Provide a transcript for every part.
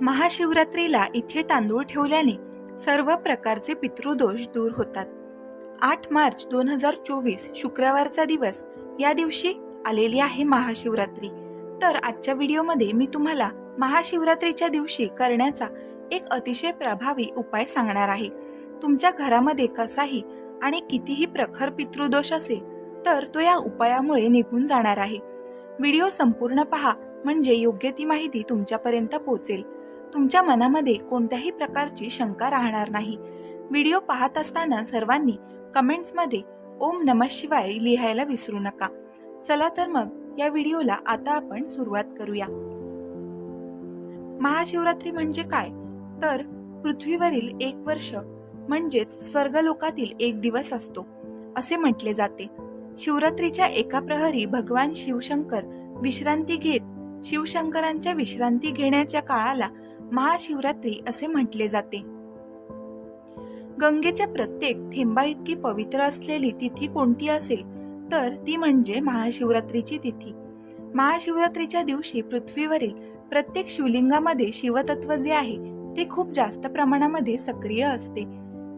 महाशिवरात्रीला इथे तांदूळ ठेवल्याने सर्व प्रकारचे पितृदोष दूर होतात. 8 मार्च 2024 शुक्रवारचा दिवस, या दिवशी आलेली आहे महाशिवरात्री. तर आजच्या व्हिडिओमध्ये मी तुम्हाला महाशिवरात्रीच्या दिवशी करण्याचा एक अतिशय प्रभावी उपाय सांगणार आहे. तुमच्या घरामध्ये कसाही आणि कितीही प्रखर पितृदोष असेल तर तो या उपायामुळे निघून जाणार आहे. व्हिडिओ संपूर्ण पहा, म्हणजे योग्य ती माहिती तुमच्यापर्यंत पोहोचेल. तुमच्या मनामध्ये कोणत्याही प्रकारची शंका राहणार नाही. व्हिडिओ पाहत असताना सर्वांनी कमेंट्समध्ये ओम नमः शिवाय लिहायला विसरू नका. चला तर मग या व्हिडिओला आता आपण सुरुवात करूया. महाशिवरात्री म्हणजे काय? तर पृथ्वीवरील एक वर्ष म्हणजेच स्वर्गलोकातील एक दिवस असतो असे म्हटले जाते. शिवरात्रीच्या एका प्रहरी भगवान शिवशंकर विश्रांती घेत. शिवशंकरांच्या विश्रांती घेण्याच्या काळाला महाशिवरात्री असे म्हटले जाते. गंगेच्या प्रत्येक थेंबा इतकी पवित्र असलेली तिथी कोणती असेल तर ती म्हणजे महाशिवरात्रीची तिथी. महाशिवरात्रीच्या दिवशी पृथ्वीवरील प्रत्येक शिवलिंगामध्ये शिवतत्व जे आहे ते खूप जास्त प्रमाणामध्ये सक्रिय असते.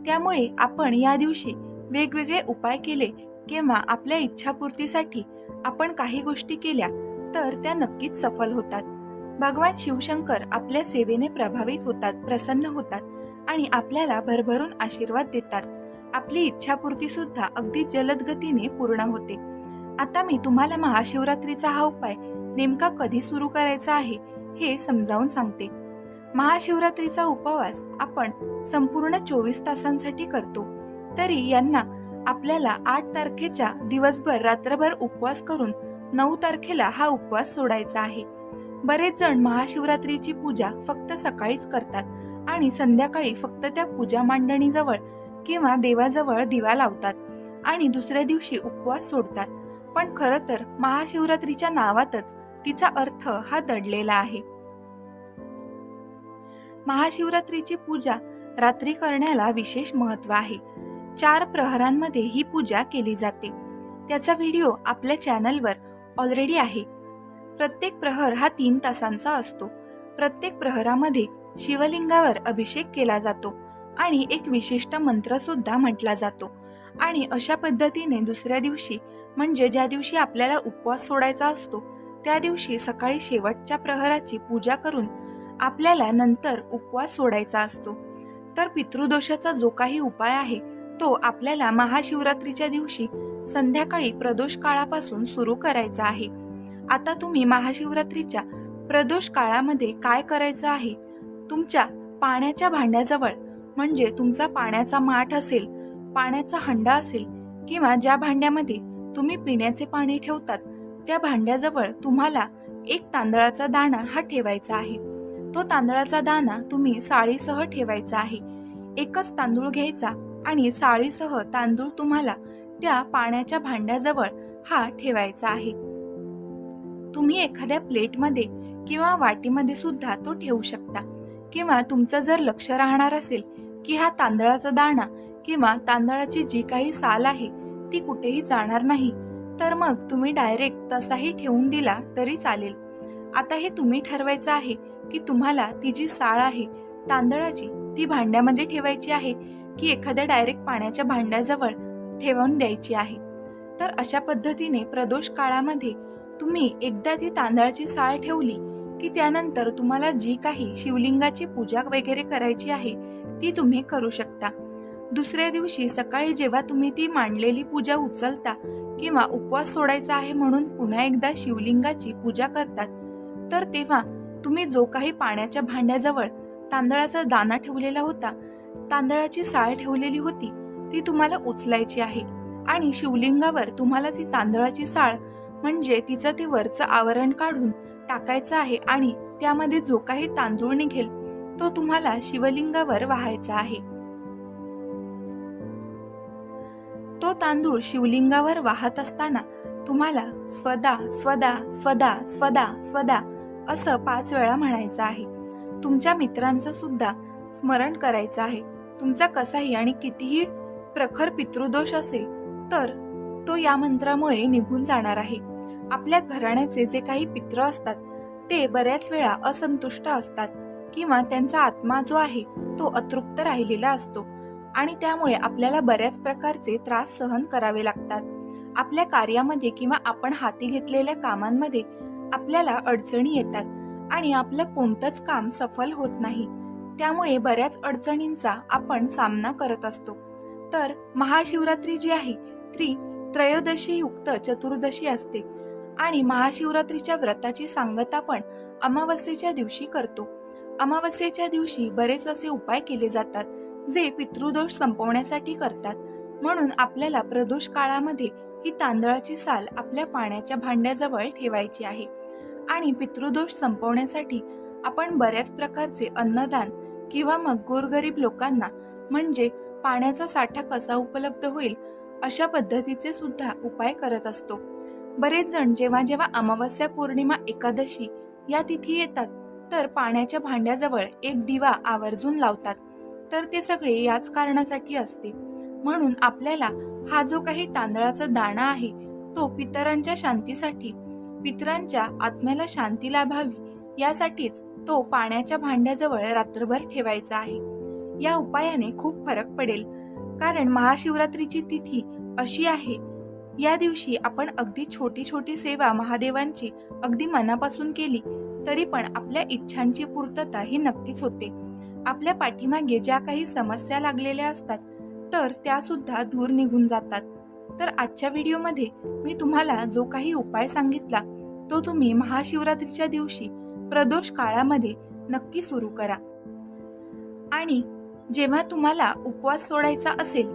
त्यामुळे आपण या दिवशी वेगवेगळे उपाय केले किंवा आपल्या इच्छापूर्तीसाठी आपण काही गोष्टी केल्या तर त्या नक्कीच सफल होतात. भगवान शिवशंकर आपल्या सेवेने प्रभावित होतात, प्रसन्न होतात आणि आपल्याला भरभरून आशीर्वाद देतात. आपली इच्छापूर्ती सुद्धा अगदी जलद गतीने पूर्ण होते. आता मी तुम्हाला महाशिवरात्रीचा हा उपाय नेमका कधी सुरू करायचा आहे हे समजावून सांगते. महाशिवरात्रीचा उपवास आपण संपूर्ण 24 तासांसाठी करतो. तरी यांना आपल्याला 8 तारखेच्या दिवसभर रात्रभर उपवास करून 9 तारखेला हा उपवास सोडायचा आहे. बरेच जण महाशिवरात्रीची पूजा फक्त सकाळीच करतात आणि संध्याकाळी फक्त त्या पूजा मांडणीजवळ किंवा देवाजवळ दिवा लावतात आणि दुसऱ्या दिवशी उपवास सोडतात. पण खरं तर महाशिवरात्रीच्या नावातच तिचा अर्थ हा दडलेला आहे. महाशिवरात्रीची पूजा रात्री करण्याला विशेष महत्त्व आहे. 4 प्रहरांमध्ये ही पूजा केली जाते. त्याचा व्हिडिओ आपल्या चॅनलवर ऑलरेडी आहे. प्रत्येक प्रहर हा 3 तासांचा असतो. प्रत्येक प्रहरामध्ये शिवलिंगावर अभिषेक केला जातो आणि एक विशिष्ट मंत्र सुद्धा म्हटला जातो. आणि अशा पद्धतीने दुसऱ्या दिवशी म्हणजे ज्या दिवशी आपल्याला उपवास सोडायचा असतो त्या दिवशी सकाळी शेवटच्या प्रहराची पूजा करून आपल्याला नंतर उपवास सोडायचा असतो. तर पितृदोषाचा जो काही उपाय आहे तो आपल्याला महाशिवरात्रीच्या दिवशी संध्याकाळी प्रदोष काळापासून सुरू करायचा आहे. आता तुम्ही महाशिवरात्रीच्या प्रदोष काळामध्ये काय करायचं आहे? तुमच्या पाण्याच्या भांड्याजवळ, म्हणजे तुमचा पाण्याचा माठ असेल, पाण्याचा हंडा असेल किंवा ज्या भांड्यामध्ये तुम्ही पिण्याचे पाणी ठेवतात त्या भांड्याजवळ तुम्हाला एक तांदळाचा दाणा हा ठेवायचा आहे. तो तांदळाचा दाणा तुम्ही साळीसह ठेवायचा आहे. एकच तांदूळ घ्यायचा आणि साळीसह तांदूळ तुम्हाला त्या पाण्याच्या भांड्याजवळ हा ठेवायचा आहे. तुम्ही एखाद्या प्लेटमध्ये किंवा वाटीमध्ये सुद्धा तो ठेवू शकता. किंवा तुमचं जर लक्ष राहणार असेल की हा तांदळाचा दाणा किंवा तांदळाची जी काही साल आहे ती कुठेही जाणार नाही तर मग तुम्ही डायरेक्ट तसाही ठेवून दिला तरी चालेल. आता हे तुम्ही ठरवायचं आहे की तुम्हाला ती जी साळ आहे तांदळाची ती भांड्यामध्ये ठेवायची आहे की एखाद्या डायरेक्ट पाण्याच्या भांड्याजवळ ठेवून द्यायची आहे. तर अशा पद्धतीने प्रदोष काळामध्ये तुम्ही एकदा ती तांदळाची साळ ठेवली की त्यानंतर तुम्हाला जी काही शिवलिंगाची पूजा वगैरे करायची आहे ती तुम्ही करू शकता. दुसऱ्या दिवशी सकाळी जेव्हा तुम्ही ती मांडलेली पूजा उचलता किंवा उपवास सोडायचा आहे म्हणून पुन्हा एकदा शिवलिंगाची पूजा करतात तर तेव्हा तुम्ही जो काही पाण्याच्या भांड्याजवळ तांदळाचा दाणा ठेवलेला होता, तांदळाची साळ ठेवलेली होती, ती तुम्हाला उचलायची आहे आणि शिवलिंगावर तुम्हाला ती तांदळाची साळ म्हणजे तिचं ते वरचं आवरण काढून टाकायचं आहे आणि त्यामध्ये जो काही तांदूळ निघेल तो तुम्हाला शिवलिंगावर वाहायचा आहे. तो तांदूळ शिवलिंगावर वाहत असताना तुम्हाला स्वदा स्वदा स्वदा स्वदा स्वदा असं 5 वेळा म्हणायचं आहे. तुमच्या मित्रांचं सुद्धा स्मरण करायचं आहे. तुमचा कसाही आणि कितीही प्रखर पितृदोष असेल तर तो या मंत्रामुळे निघून जाणार आहे. आपल्या घराण्याचे जे काही पित्र असतात ते बऱ्याच वेळा असंतुष्ट असतात किंवा त्यांचा आत्मा जो आहे तो अतृप्त राहिलेला असतो आणि त्यामुळे आपल्याला बऱ्याच प्रकारचे त्रास सहन करावे लागतात. आपल्या कार्यामध्ये किंवा आपण हाती घेतलेल्या कामांमध्ये आपल्याला अडचणी येतात आणि आपलं कोणतंच काम सफल होत नाही. त्यामुळे बऱ्याच अडचणींचा आपण सामना करत असतो. तर महाशिवरात्री जी आहे ती त्रयोदशी युक्त चतुर्दशी असते आणि महाशिवरात्रीच्या व्रताची सांगता आपण अमावस्येच्या दिवशी करतो. अमावस्येच्या दिवशी बरेच असे उपाय केले जातात जे पितृदोष संपवण्यासाठी करतात. म्हणून आपल्याला प्रदोष काळामध्ये ही तांदळाची साल आपल्या पाण्याच्या भांड्याजवळ ठेवायची आहे आणि पितृदोष संपवण्यासाठी आपण बऱ्याच प्रकारचे अन्नदान किंवा मग गोरगरीब लोकांना म्हणजे पाण्याचा साठा कसा उपलब्ध होईल अशा पद्धतीचे सुद्धा उपाय करत असतो. बरेच जण जेव्हा जेव्हा अमावस्या, पौर्णिमा, एकादशी या तिथी येतात तर पाण्याच्या भांड्याजवळ एक दिवा आवर्जून लावतात. तर ते सगळे याच कारणासाठी असते. म्हणून आपल्याला हा जो काही तांदळाचा दाणा आहे तो पितरांच्या शांतीसाठी, पितरांच्या आत्म्याला शांती लाभावी यासाठीच तो पाण्याच्या भांड्याजवळ रात्रभर ठेवायचा आहे. या उपायाने खूप फरक पडेल. कारण महाशिवरात्रीची तिथी अशी आहे, या दिवशी आपण अगदी छोटी छोटी सेवा महादेवांची अगदी मनापासून केली तरी पण आपल्या इच्छांची पूर्तता ही नक्कीच होते. आपल्या पाठीमागे ज्या काही समस्या लागलेल्या असतात तर त्या सुद्धा दूर निघून जातात. तर आजच्या व्हिडिओमध्ये मी तुम्हाला जो काही उपाय सांगितला तो तुम्ही महाशिवरात्रीच्या दिवशी प्रदोष काळामध्ये नक्की सुरू करा. आणि जेव्हा तुम्हाला उपवास सोडायचा असेल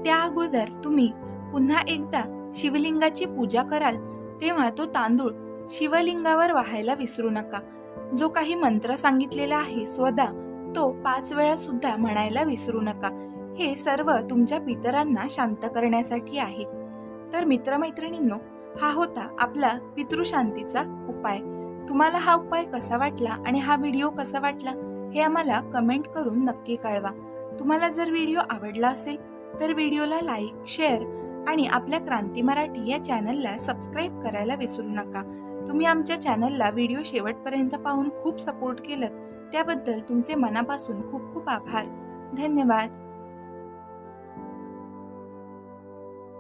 त्या अगोदर तुम्ही पुन्हा एकदा शिवलिंगाची पूजा कराल तेव्हा तो तांदूळ शिवलिंगावर वाहायला विसरू नका. जो काही मंत्र सांगितलेला आहे स्वदा तो 5 वेळा सुद्धा म्हणायला विसरू नका. हे सर्व तुमच्या पितरांना शांत करण्यासाठी आहे. तर मित्रमैत्रिणींनो, हा होता आपला पितृशांतीचा उपाय. तुम्हाला हा उपाय कसा वाटला आणि हा व्हिडिओ कसा वाटला हे आम्हाला कमेंट करून नक्की कळवा. तुम्हाला जर व्हिडिओ आवडला असेल तर व्हिडिओला लाईक, शेअर आणि आपल्या क्रांती मराठी या चॅनलला सबस्क्राईब करायला विसरू नका. तुम्ही आमच्या चॅनलला व्हिडिओ शेवटपर्यंत पाहून खूप सपोर्ट केलं त्याबद्दल तुमचे मनापासून खूप खूप आभार. धन्यवाद.